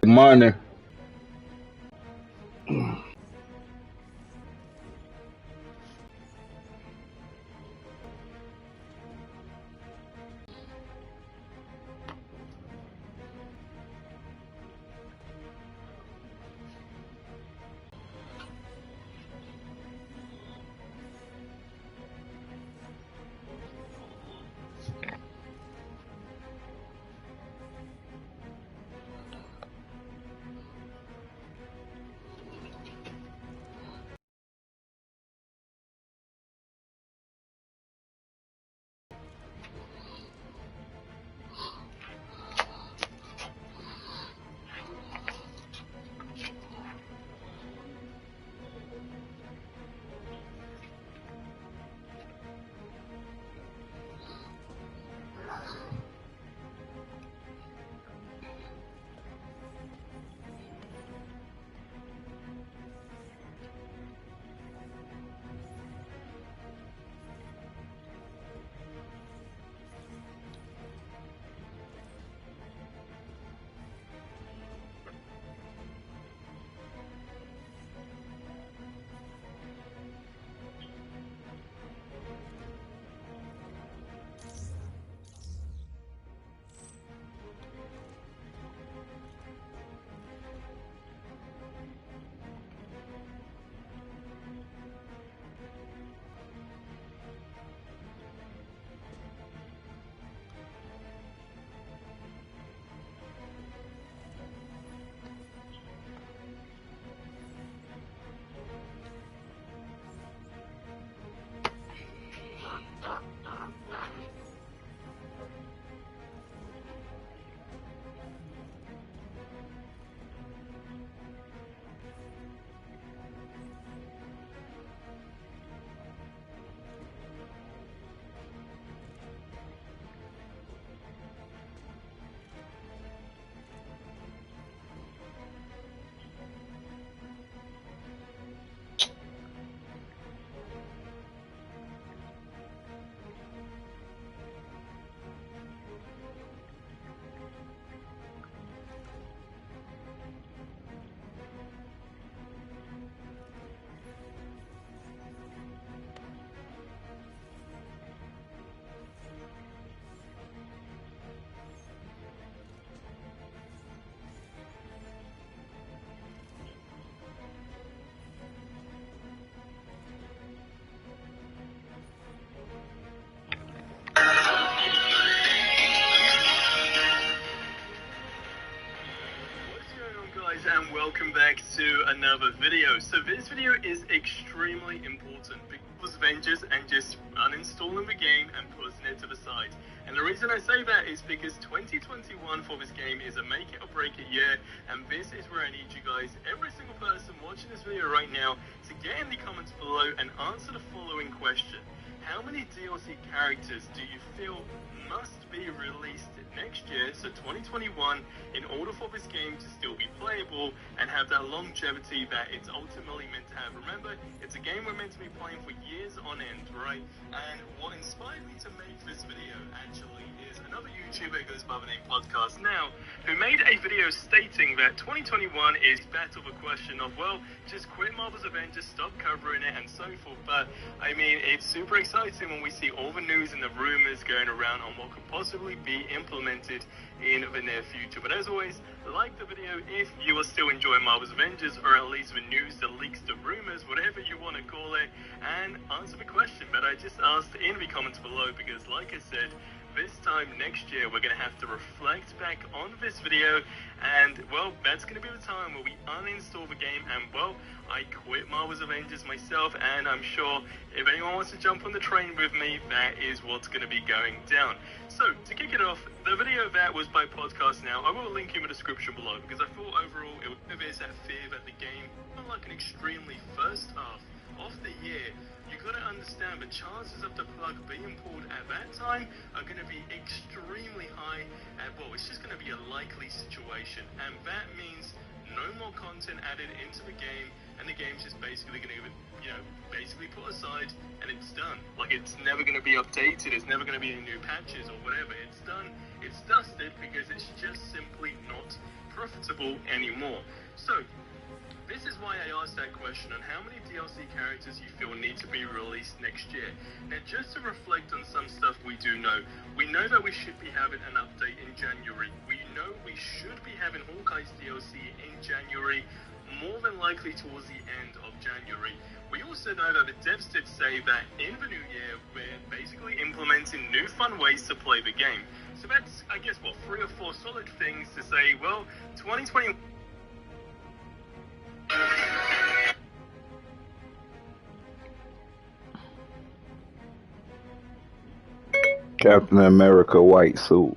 Good morning. And welcome back to another video. So this video is extremely important because Avengers and just uninstalling the game and putting it to the side. And the reason I say that is because 2021 for this game is a make it or break it year, and this is where I need you guys, every single person watching this video right now, to get in the comments below and answer the following question. How many DLC characters do you feel must be released next year, so 2021, in order for this game to still be playable and have that longevity that it's ultimately meant to have? Remember, it's a game we're meant to be playing for years on end, right? And what inspired me to make this video actually is another YouTuber who goes by the name Podcast Now, who made a video stating that 2021 is that of a question of, well, just quit Marvel's Avengers, stop covering it, and so forth. But I mean, it's super exciting when we see all the news and the rumors going around on what could possibly be implemented in the near future. But as always, like the video if you are still enjoying Marvel's Avengers, or at least the news, the leaks, the rumors, whatever you want to call it, and answer the question that I just asked in the comments below, because like I said, this time next year we're going to have to reflect back on this video, and well, that's going to be the time where we uninstall the game and, well, I quit Marvel's Avengers myself, and I'm sure if anyone wants to jump on the train with me, that is what's going to be going down. So to kick it off, the video that was by Podcast Now, I will link in the description below, because I thought overall there's that fear that the game, unlike an extremely first half of the year, you got to understand the chances of the plug being pulled at that time are going to be extremely high, and well, it's just going to be a likely situation, and that means no more content added into the game, and the game's just basically going to, basically put aside, and it's done. Like, it's never going to be updated, it's never going to be any new patches or whatever, it's done. it's dusted because it's just simply not profitable anymore. So, this is why I asked that question on how many DLC characters you feel need to be released next year. Now, just to reflect on some stuff we do know, we know that we should be having an update in January. We know we should be having Hawkeye's DLC in January, more than likely towards the end of January. We also know that the devs did say that in the new year, we're basically implementing new fun ways to play the game. So that's, I guess, 3 or 4 solid things to say, well, 2020... Captain America white suit.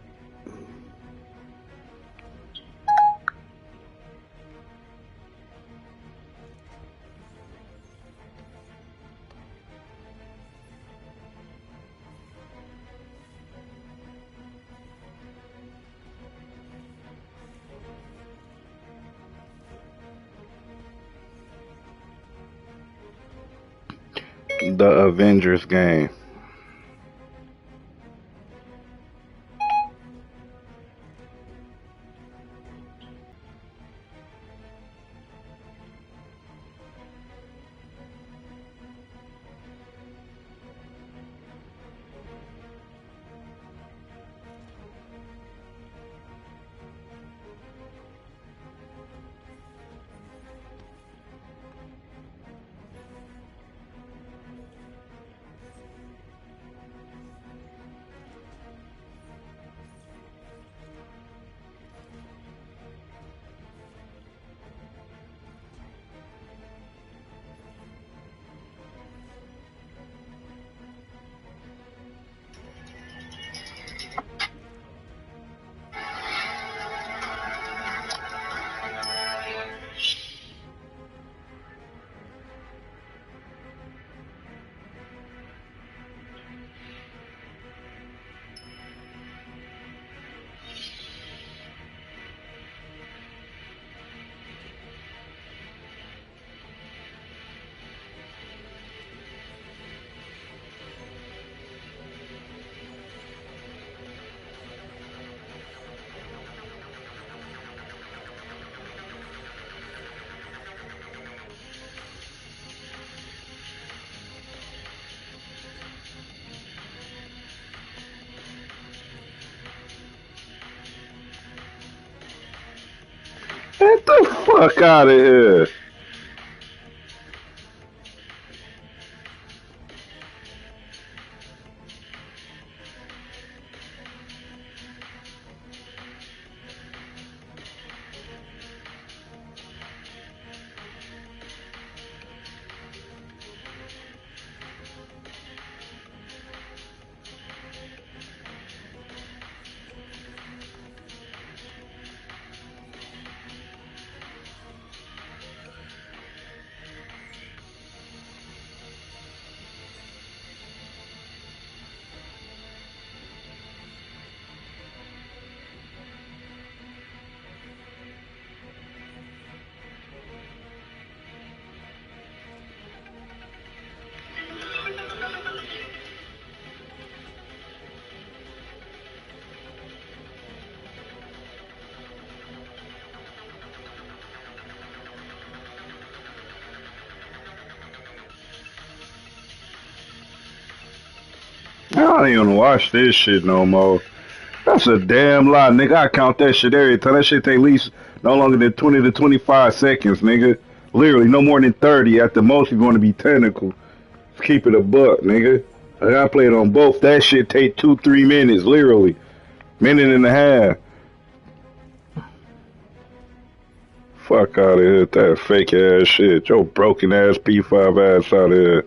The Avengers game. Get the fuck out of here. I don't even watch this shit no more. That's a damn lie, nigga. I count that shit every time. That shit take at least no longer than 20 to 25 seconds, nigga. Literally, no more than 30. At the most, you're going to be technical. Keep it a buck, nigga. I played on both. That shit take 2-3 minutes, literally. Minute and a half. Fuck out of here with that fake ass shit. Your broken ass P5 ass out of here.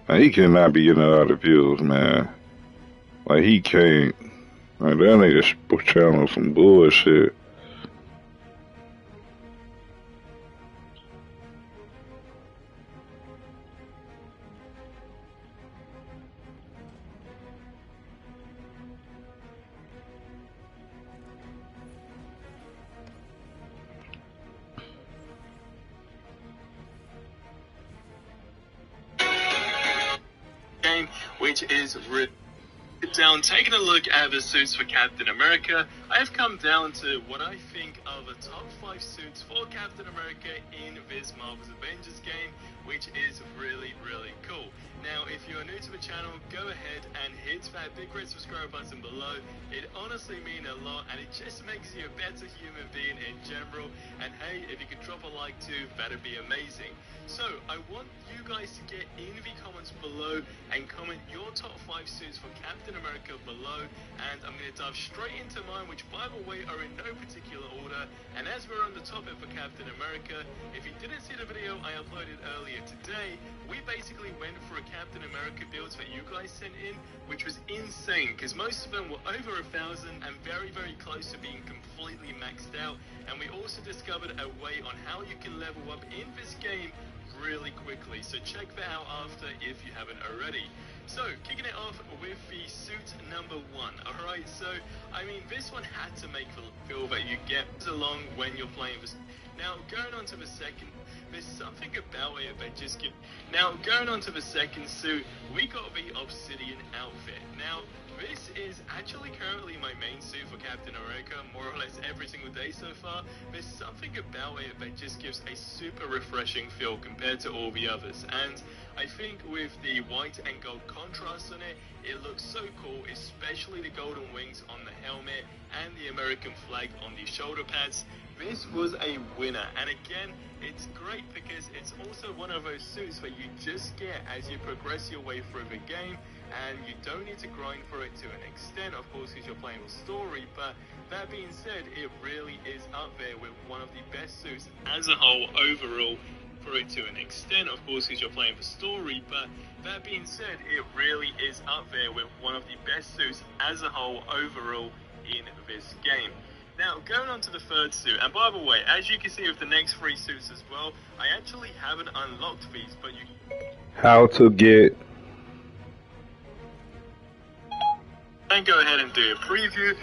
Man, he cannot be getting a lot of views, man. Like, he can't. Like, that nigga channel some bullshit. game, which is down, taking a look at the suits for Captain America. I have come down to what I think are the top 5 suits for Captain America in this Marvel's Avengers game, which is really cool. Now, if you are new to the channel, go ahead and hit that big red subscribe button below. It honestly means a lot, and it just makes you a better human being in general. And hey, if you could drop a like too, that'd be amazing. So, I want you guys to get in the comments below and comment your top 5 suits for Captain America below, and I'm going to dive straight into mine, which by the way are in no particular order. And as we're on the topic for Captain America, if you didn't see the video I uploaded earlier today, we basically went for a Captain America builds that you guys sent in, which was insane because most of them were over 1,000 and very close to being completely maxed out. And we also discovered a way on how you can level up in this game really quickly, so check that out after if you haven't already. So, kicking it off with the suit number 1. Alright, so, I mean, this one had to make the feel that you get along when you're playing this. Now, going on to the second, there's something about it that just gives... Now, going on to the second suit, we got the Obsidian outfit. Now, this is actually currently my main suit for Captain America, more or less every single day so far. There's something about it that just gives a super refreshing feel compared to all the others. And I think with the white and gold contrast on it, it looks so cool, especially the golden wings on the helmet and the American flag on the shoulder pads. This was a winner, and again, it's great because it's also one of those suits that you just get as you progress your way through the game, and you don't need to grind for it to an extent, of course, because you're playing the story. But that being said, it really is up there with one of the best suits as a whole overall for it to an extent, of course, because you're playing the story. But that being said, it really is up there with one of the best suits as a whole overall in this game. Now, going on to the third suit, and by the way, as you can see with the next 3 suits as well, I actually haven't unlocked these, but you... How to get... And go ahead and do a preview.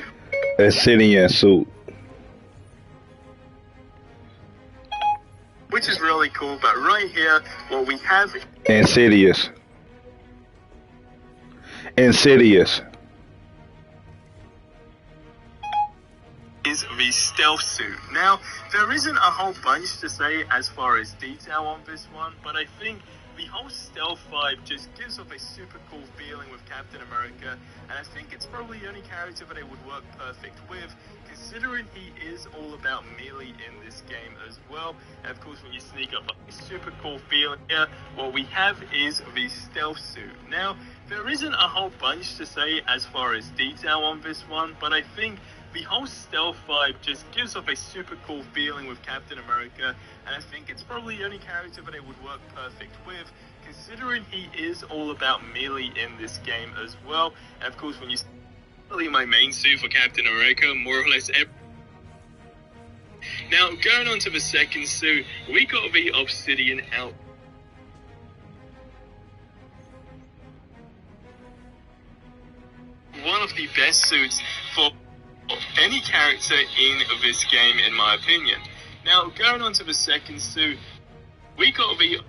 Obsidian suit. Which is really cool, but right here, what we have... Insidious. Is the stealth suit. Now, there isn't a whole bunch to say as far as detail on this one, but I think the whole stealth vibe just gives off a super cool feeling with Captain America, and I think it's probably the only character that it would work perfect with, considering he is all about melee in this game as well. And of course, when you sneak up, a super cool feeling here. What we have is the stealth suit. Now, there isn't a whole bunch to say as far as detail on this one, but I think the whole stealth vibe just gives off a super cool feeling with Captain America, and I think it's probably the only character that it would work perfect with, considering he is all about melee in this game as well. And of course, when you see my main suit for Captain America, more or less every... Now, going on to the second suit, we got the Obsidian out. One of the best suits for any character in this game, in my opinion. Now, going on to the second suit, we got the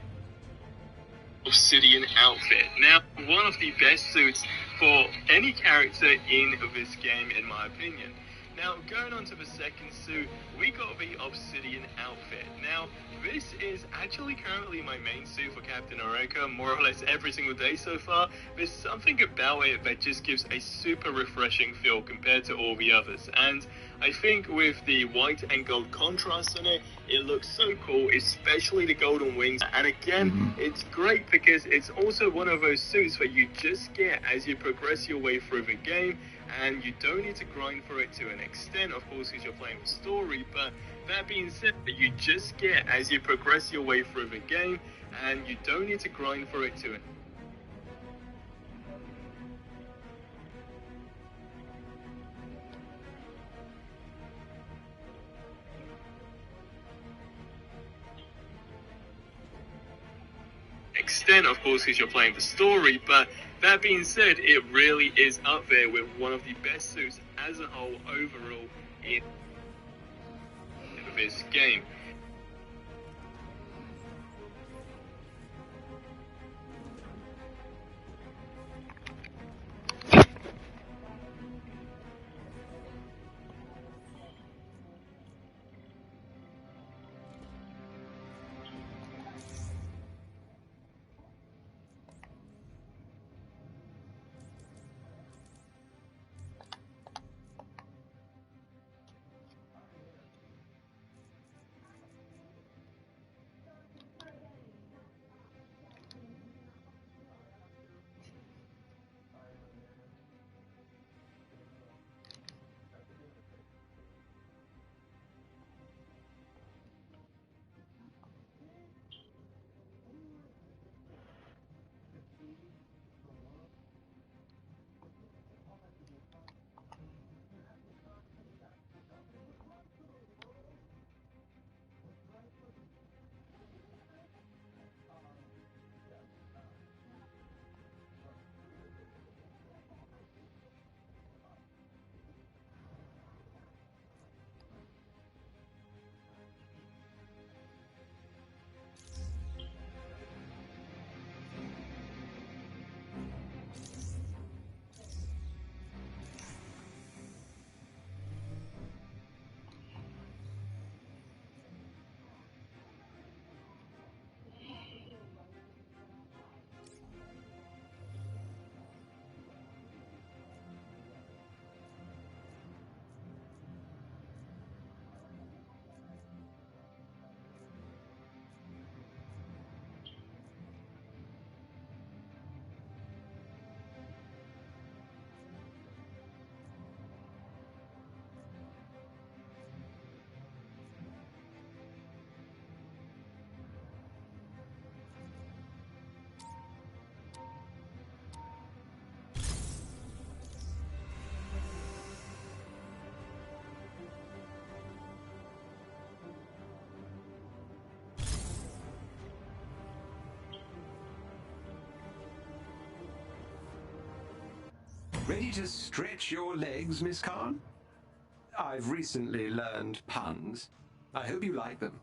Obsidian outfit. Now, one of the best suits for any character in this game, in my opinion. Now, going on to the second suit, we got the Obsidian outfit. Now, this is actually currently my main suit for Captain America, more or less every single day so far. There's something about it that just gives a super refreshing feel compared to all the others. And I think with the white and gold contrast on it, it looks so cool, especially the golden wings. And again, it's great because it's also one of those suits that you just get as you progress your way through the game, and you don't need to grind for it to an extent, of course, because you're playing the story. But that being said, that you just get as you progress your way through the game, and you don't need to grind for it to an extent, of course, because you're playing the story. But that being said, it really is up there with one of the best suits as a whole overall in this game. Ready to stretch your legs, Miss Khan? I've recently learned puns. I hope you like them.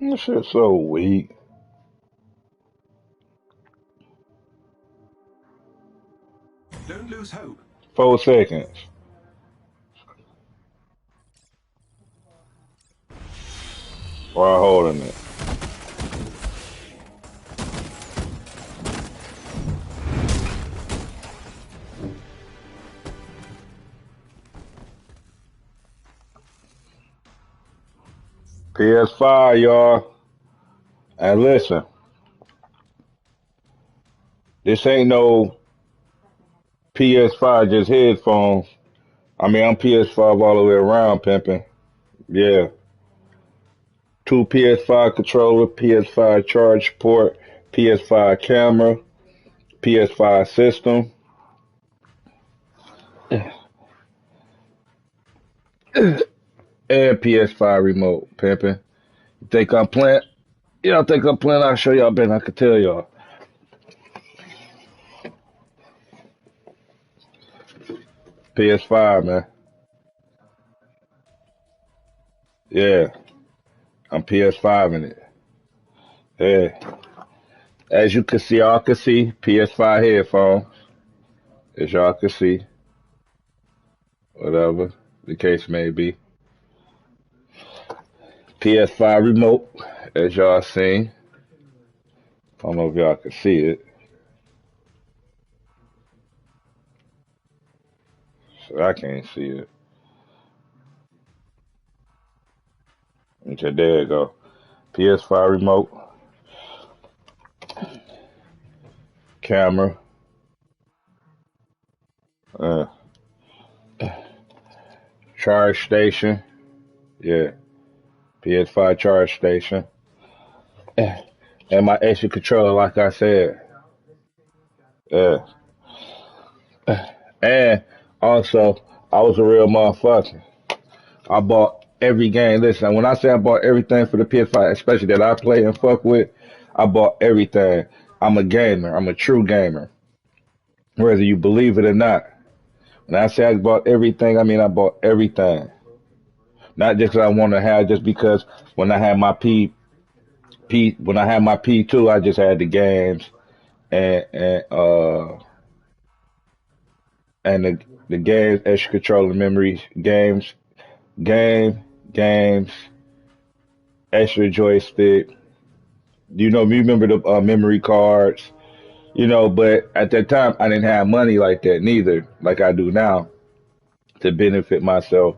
This shit's so weak. Don't lose hope. 4 seconds. While holding it. PS5, y'all. And listen, this ain't no PS5 just headphones. I mean, I'm PS5 all the way around, pimping. Yeah. 2 PS5 controller, PS5 charge port, PS5 camera, PS5 system, and PS5 remote, pimping. You think I'm playing? Y'all think I'm playing? I'll show y'all better than I can tell y'all. PS5, man. Yeah. I'm PS5 in it. Yeah. As you can see, y'all can see PS5 headphones. As y'all can see, whatever the case may be. PS5 remote, as y'all seen. I don't know if y'all can see it. So I can't see it. Okay, there you go. PS5 remote, camera, uh, charge station. Yeah, PS5 charge station. And my extra controller, like I said. Yeah. And also, I was a real motherfucker. I bought every game. Listen, when I say I bought everything for the PS5, especially that I play and fuck with, I bought everything. I'm a gamer. I'm a true gamer. Whether you believe it or not. When I say I bought everything, I mean I bought everything. Not just 'cause I want to have, just because when I had my when I had my P2, I just had the games and and the games, extra controller memory, game, games, extra joystick. You remember the memory cards, but at that time I didn't have money like that neither, like I do now to benefit myself.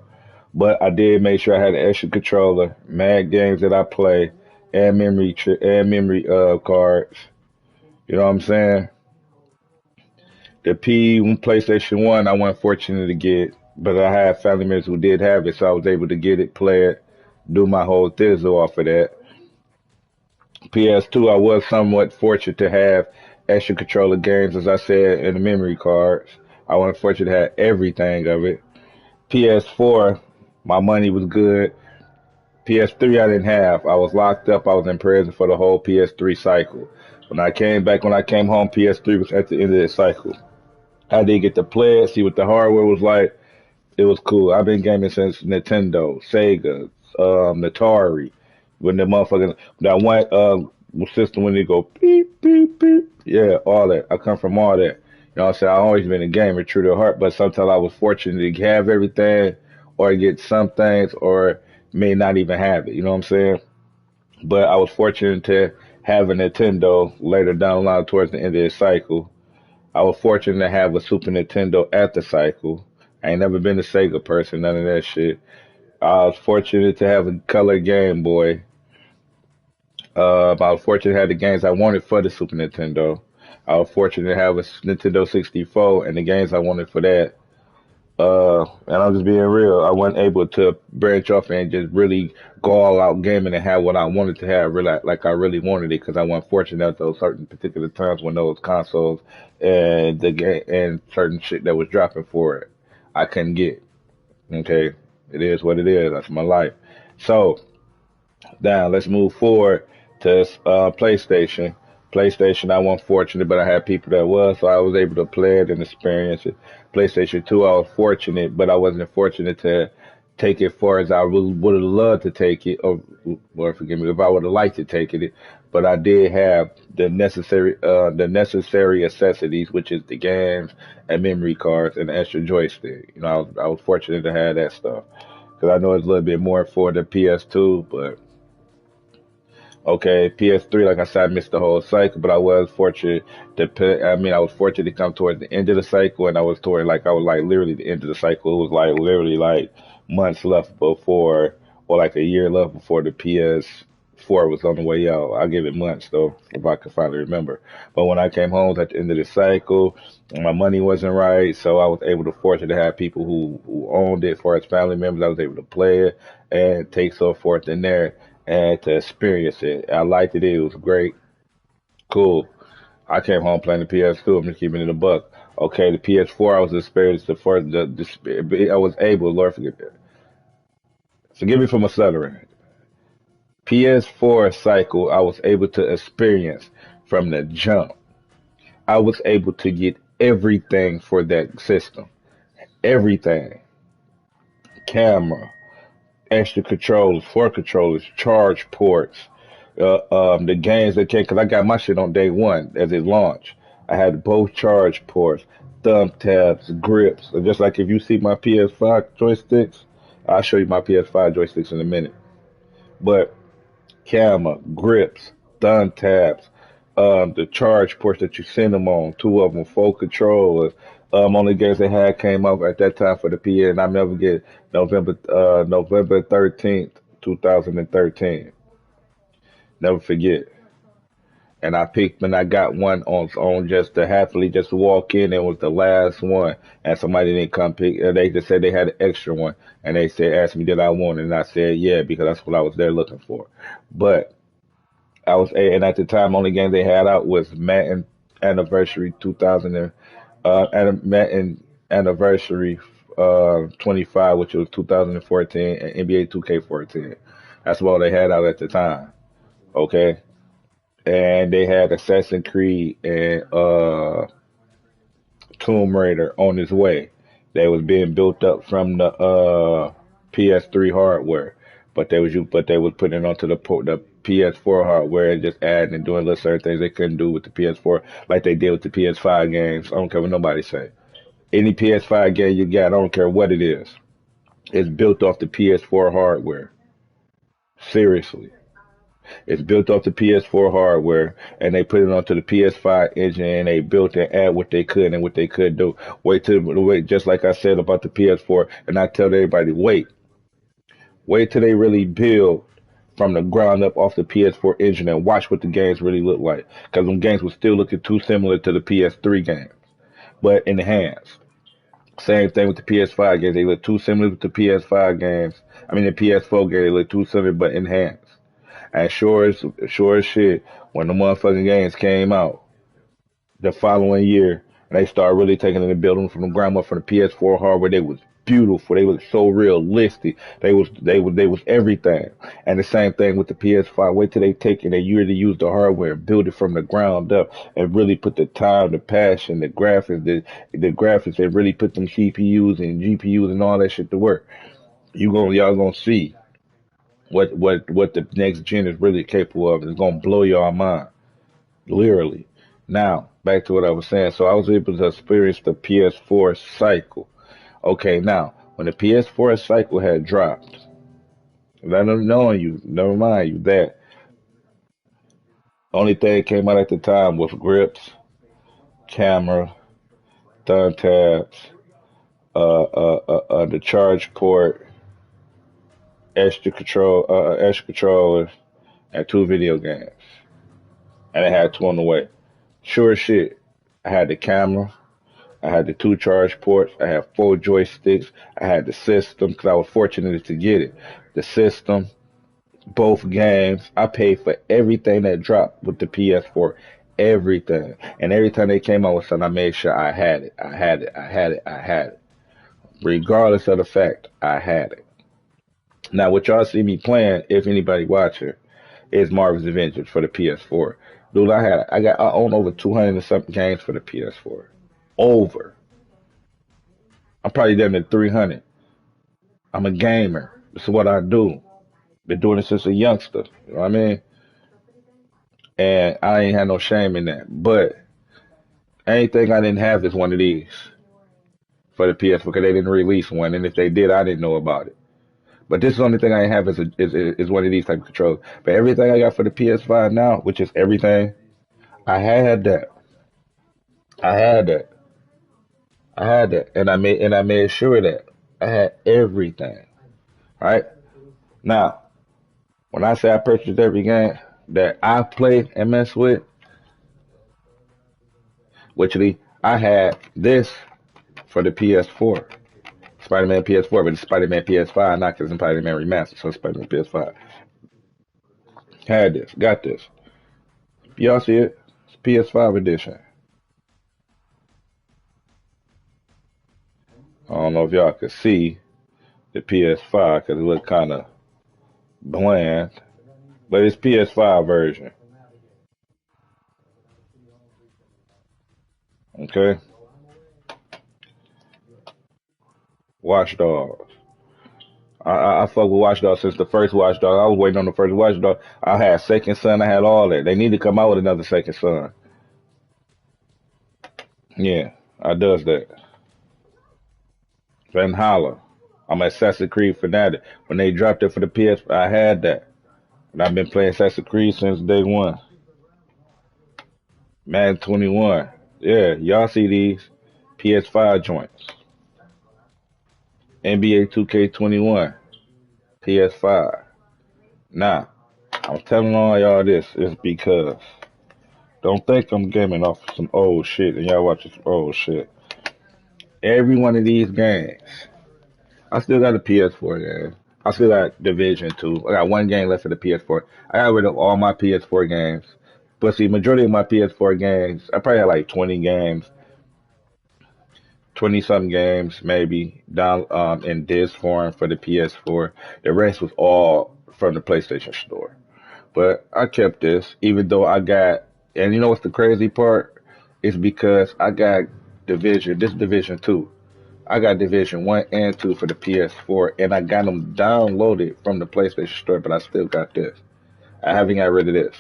But I did make sure I had an extra controller, mad games that I play, and memory cards. You know what I'm saying? The PlayStation 1, I wasn't fortunate to get, but I had family members who did have it, so I was able to get it, play it, do my whole thizzle off of that. PS2, I was somewhat fortunate to have extra controller games, as I said, in the memory cards. I wasn't fortunate to have everything of it. PS4, my money was good. PS3, I didn't have. I was locked up. I was in prison for the whole PS3 cycle. When I came home, PS3 was at the end of the cycle. I did get to play it, see what the hardware was like. It was cool. I've been gaming since Nintendo, Sega, Atari. When the motherfucking that one system when they go beep beep beep, yeah, all that. I come from all that. You know what I'm saying? I've always been a gamer, true to heart, but sometimes I was fortunate to have everything or get some things or may not even have it. You know what I'm saying? But I was fortunate to have a Nintendo later down the line towards the end of the cycle. I was fortunate to have a Super Nintendo at the cycle. I ain't never been a Sega person, none of that shit. I was fortunate to have a color Game Boy. I was fortunate to have the games I wanted for the Super Nintendo. I was fortunate to have a Nintendo 64 and the games I wanted for that. And I'm just being real. I wasn't able to branch off and just really go all out gaming and have what I wanted to have, really like I really wanted it, because I wasn't fortunate at those certain particular times when those consoles and the game and certain shit that was dropping for it, I couldn't get. Okay, it is what it is. That's my life. So now let's move forward to PlayStation. PlayStation, I wasn't fortunate, but I had people that was, so I was able to play it and experience it. PlayStation 2, I was fortunate, but I wasn't fortunate to take it far as I would have loved to take it, or forgive me, if I would have liked to take it. But I did have the necessary necessities, which is the games and memory cards and the extra joystick. You know, I was fortunate to have that stuff because I know it's a little bit more for the PS2, but okay, PS3, like I said, I missed the whole cycle, but I was fortunate to put, I mean, I was fortunate to come towards the end of the cycle, and I was toward, like, I was like literally the end of the cycle. It was like literally like months left before, or like a year left before the PS4 was on the way out. I'll give it months though, if I can finally remember. But when I came home at the end of the cycle, my money wasn't right, so I was able to fortunate to have people who owned it for as family members. I was able to play it and take so forth in there and to experience it. I liked it. It was great. Cool. I came home playing the PS2. I'm just keeping it a buck. Okay, the PS4, I was experienced the first, I was able, Lord forgive me for my stuttering. PS4 cycle, I was able to experience from the jump. I was able to get everything for that system. Everything. Camera, extra controllers, four controllers, charge ports, the games that came, because I got my shit on day one as it launched. I had both charge ports, thumb tabs, grips. So just like if you see my PS5 joysticks, I'll show you my PS5 joysticks in a minute. But camera, grips, thumb tabs, the charge ports that you send them on, two of them, full controllers. Only games they had came out at that time for the PA, and I never get November 13th, 2013. Never forget. And I picked and I got one on just to happily just walk in. It was the last one, and somebody didn't come pick. They just said they had an extra one, and they said asked me did I want it, and I said yeah because that's what I was there looking for. But and at the time only game they had out was Madden Anniversary 2000 Madden Anniversary 25, which was 2014, and NBA 2K14. That's what they had out at the time. Okay, and they had Assassin's Creed and Tomb Raider on its way. They was being built up from the PS3 hardware, but they was putting it onto the PS4 hardware and just adding and doing little certain things they couldn't do with the PS4, like they did with the PS5 games. I don't care what nobody say. Any PS5 game you got, I don't care what it is, it's built off the PS4 hardware. Seriously. It's built off the PS4 hardware, and they put it onto the PS5 engine, and they built and add what they could and what they could do. Wait, just like I said about the PS4, and I tell everybody, wait till they really build from the ground up off the PS4 engine and watch what the games really look like. Because them games were still looking too similar to the PS3 games. but enhanced. Same thing with the PS5 games. They look too similar with the PS5 games. I mean, the PS4 games, they look too similar but enhanced. And sure as shit, when the motherfucking games came out the following year, and they started really taking in the building from the ground up from the PS4 hardware, they was beautiful. They was so realistic. They was everything. And the same thing with the PS5. Wait till they take in a year to use the hardware and build it from the ground up and really put the time, the passion, the graphics, and really put them CPUs and GPUs and all that shit to work. Y'all gonna see what the next gen is really capable of. It's gonna blow y'all mind, literally. Now, back to what I was saying. So I was able to experience the PS4 cycle. Okay, now when the PS4 cycle had dropped, let them know you, never mind you that only thing that came out at the time was grips, camera, thumb tabs, the charge port, extra controllers, and two video games, and I had two on the way. Sure as shit, I had the camera, I had the two charge ports, I had four joysticks, I had the system because I was fortunate to get it. The system, both games. I paid for everything that dropped with the PS4. Everything. And every time they came out with something, I made sure I had it. I had it. I had it. I had it. Regardless of the fact, I had it. Now, what y'all see me playing, if anybody watching, is Marvel's Avengers for the PS4. Dude, I own over 200 and something games for the PS4. Over. I'm probably down to 300. I'm a gamer. This is what I do. Been doing it since a youngster. You know what I mean? And I ain't had no shame in that. But anything I didn't have is one of these for the PS because they didn't release one, and if they did, I didn't know about it. But this is the only thing I have is one of these type of controls. But everything I got for the PS5 now, which is everything, I had that. I had that. I had that, and I made sure that I had everything. Right now, when I say I purchased every game that I play and mess with, which I had this for the PS4. Spider-Man PS4, but it's Spider-Man PS5, not because it's Spider-Man Remastered, so it's Spider-Man PS5. Had this, got this. Y'all see it? It's PS5 edition. I don't know if y'all can see the PS5 because it look kind of bland, but it's PS5 version. Okay, Watch Dogs. I fuck with Watch Dogs since the first Watch Dog. I was waiting on the first Watch Dog. I had Second Son. I had all that. They need to come out with another Second Son. Yeah, I does that. Valhalla. I'm Assassin's Creed fanatic. When they dropped it for the PS, I had that, and I've been playing Assassin's Creed since day one. Madden 21. Yeah, y'all see these PS5 joints. NBA 2K21. PS5. Now, I'm telling all y'all this is because don't think I'm gaming off some old shit and y'all watching some old shit. Every one of these games, I still got a PS4 game. I still got Division 2. I got one game left for the PS4. I got rid of all my PS4 games. But see, majority of my PS4 games, I probably had like 20 games, 20 something games maybe down in disc form for the PS4. The rest was all from the PlayStation Store. But I kept this, even though I got, and you know what's the crazy part? It's because I got Division 2. I got Division 1 and 2 for the PS4, and I got them downloaded from the PlayStation Store, but I still got this. I haven't got rid of this.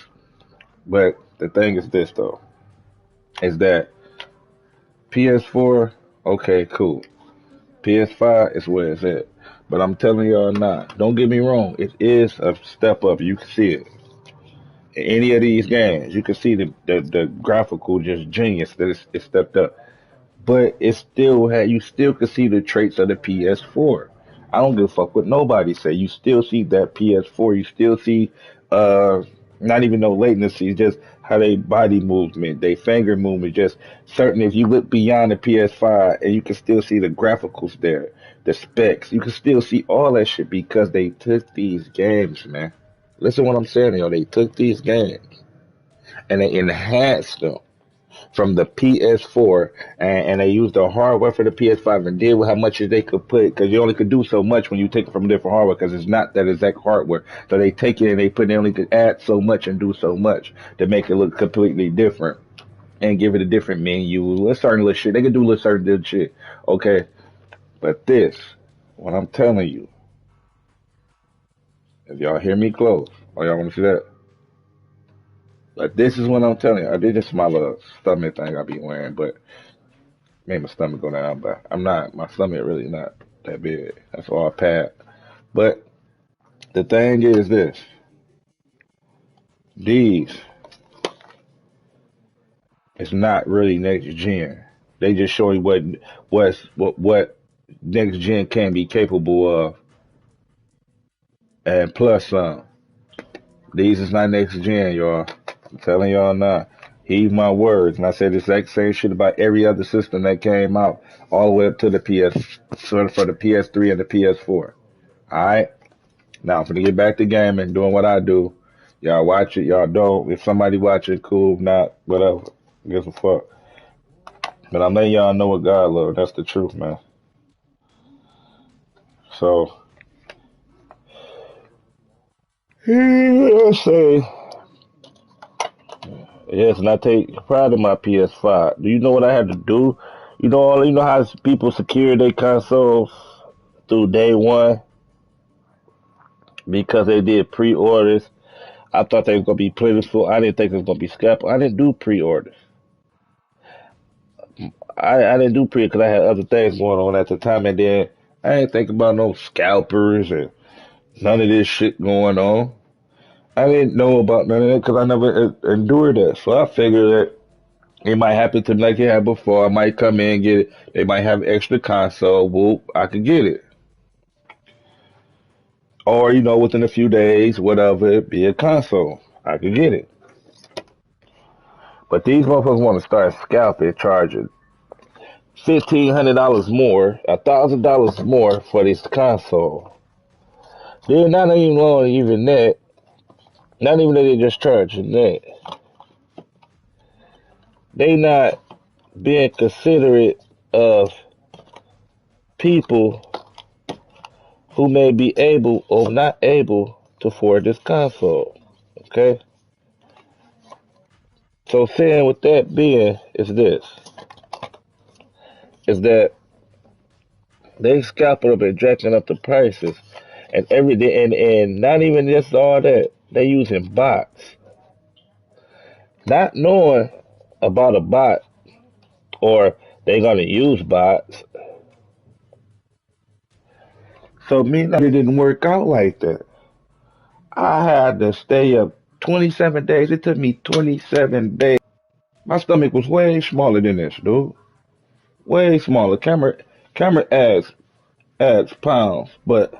But the thing is this, though, is that PS4, okay, cool. PS5 is where it's at. But I'm telling y'all now, don't get me wrong, it is a step up. You can see it. In any of these games, you can see the graphical just genius that it's stepped up. But it still had you still could see the traits of the PS4. I don't give a fuck what nobody say. You still see that PS4. You still see not even no latency, just how they body movement, they finger movement, just certain. If you look beyond the PS5, and you can still see the graphics there, the specs, you can still see all that shit because they took these games, man. Listen what I'm saying, yo. They took these games and they enhanced them from the PS4, and they used the hardware for the PS5 and did with how much they could put, because you only could do so much when you take it from different hardware, because it's not that exact hardware. So they take it and they only could add so much and do so much to make it look completely different and give it a different menu, a certain little shit. They could do a certain little shit, okay? But this, what I'm telling you, if y'all hear me close, or y'all want to see that? But this is what I'm telling you. I did just my little stomach thing I be wearing, but made my stomach go down. But my stomach really not that big. That's all pad. But the thing is this: these is not really next gen. They just show you what next gen can be capable of, and plus some. These is not next gen, y'all. I'm telling y'all now. Heed my words. And I said the exact same shit about every other system that came out, all the way up to the sort of for the PS3 and the PS4. Alright? Now I'm gonna get back to gaming, doing what I do. Y'all watch it, y'all don't. If somebody watch it, cool. If not, whatever. Gives a fuck. But I'm letting y'all know what God loves. That's the truth, man. So, let's say, yes, and I take pride in my PS5. Do you know what I had to do? You know how people secure their consoles through day one because they did pre-orders. I thought they were gonna be plentiful. I didn't think it was gonna be scalped. I didn't do pre-orders. I didn't do pre because I had other things going on at the time, and then I ain't think about no scalpers and none of this shit going on. I didn't know about none of that because I never endured that. So I figured that it might happen to me like it had before. I might come in and get it. They might have extra console. Whoop, I could get it. Or, within a few days, whatever, it be a console. I could get it. But these motherfuckers want to start scalping, charging $1,500 more, $1,000 more for this console. They're not even on even that. Not even that they just charging that. They not being considerate of people who may be able or not able to afford this console. Okay? So saying with that being is this. Is that they scalping up and jacking up the prices and everything, and not even just all that. They using bots. Not knowing about a bot or they gonna use bots. So me, it didn't work out like that. I had to stay up 27 days. It took me 27 days. My stomach was way smaller than this, dude. Way smaller. Camera adds pounds, but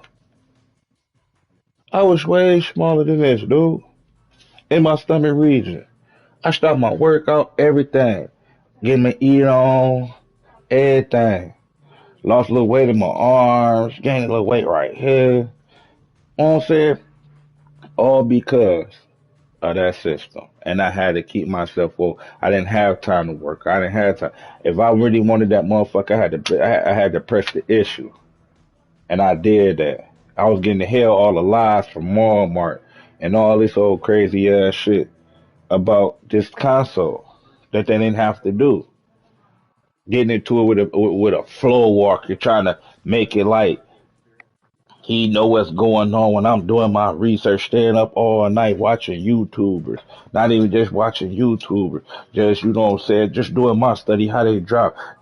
I was way smaller than this, dude. In my stomach region. I stopped my workout, everything. Getting my eat on, everything. Lost a little weight in my arms, gained a little weight right here. You know what I'm saying? All because of that system. And I had to keep myself woke. I didn't have time to work. I didn't have time. If I really wanted that motherfucker, I had to press the issue. And I did that. I was getting the hell all the lies from Walmart and all this old crazy ass shit about this console that they didn't have to do. Getting into it with a floor walker, trying to make it like he know what's going on when I'm doing my research, staying up all night watching YouTubers. Not even just watching YouTubers, just what I'm saying, just doing my study how they download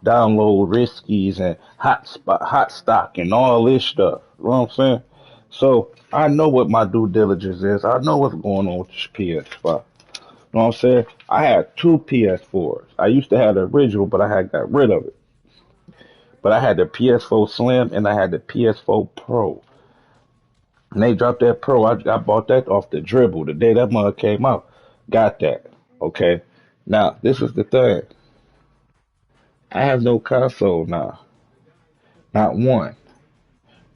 riskies and hot stock and all this stuff. You know what I'm saying? So I know what my due diligence is. I know what's going on with this PS5. You know what I'm saying? I had two PS4s. I used to have the original, but I had got rid of it. But I had the PS4 Slim and I had the PS4 Pro. And they dropped that Pro. I bought that off the dribble the day that mug came out. Got that. Okay. Now, this is the thing. I have no console now. Not one.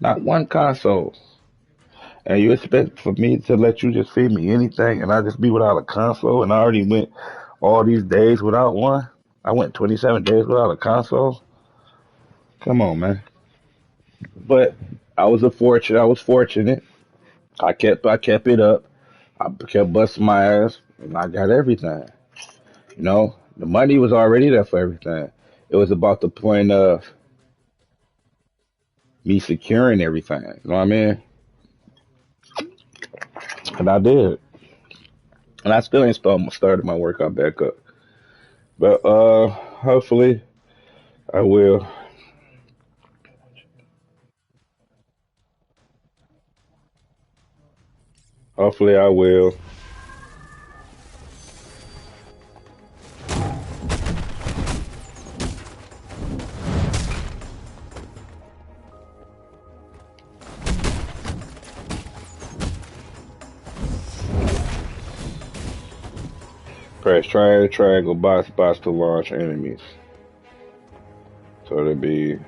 Not one console. And you expect for me to let you just feed me anything and I just be without a console and I already went all these days without one? I went 27 days without a console? Come on, man. But I was fortunate. I kept it up. I kept busting my ass and I got everything. You know, the money was already there for everything. It was about the point of me securing everything. You know what I mean? And I did. And I still ain't started my workout back up. But hopefully I will. Hopefully I will. Press triangle, box to launch enemies. So it'll be